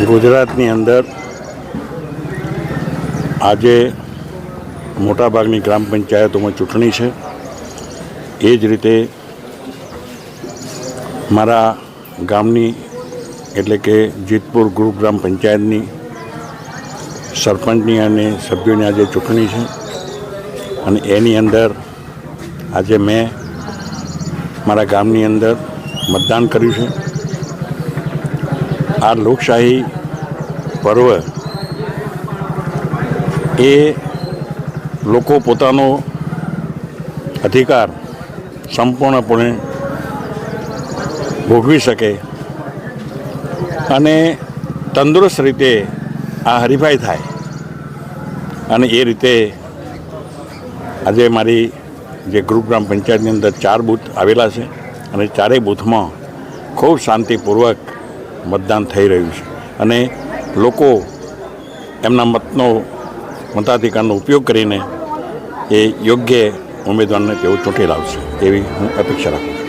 ગુજરાતની અંદર આજે મોટાભાગની ગ્રામ પંચાયતોમાં ચૂંટણી છે. એ જ રીતે મારા ગામની એટલે કે જેતપુર ગ્રુપ ગ્રામ પંચાયતની સરપંચની અને સભ્યોની આજે ચૂંટણી છે. અને એની અંદર આજે મેં મારા ગામની અંદર મતદાન કર્યું છે. આ લોકશાહી પર્વ એ લોકો પોતાનો અધિકાર સંપૂર્ણપણે ભોગવી શકે અને તંદુરસ્ત રીતે આ હરીફાઈ થાય. અને એ રીતે આજે મારી જે ગ્રુપ ગ્રામ પંચાયતની અંદર 4 બૂથ આવેલા છે અને ચારેય બૂથમાં ખૂબ શાંતિપૂર્વક મતદાન થઈ રહ્યું છે. અને લોકો એમના મતાધિકારનો ઉપયોગ કરીને એ યોગ્ય ઉમેદવારને તેઓ ચૂંટી લાવશે એવી હું અપેક્ષા રાખું છું.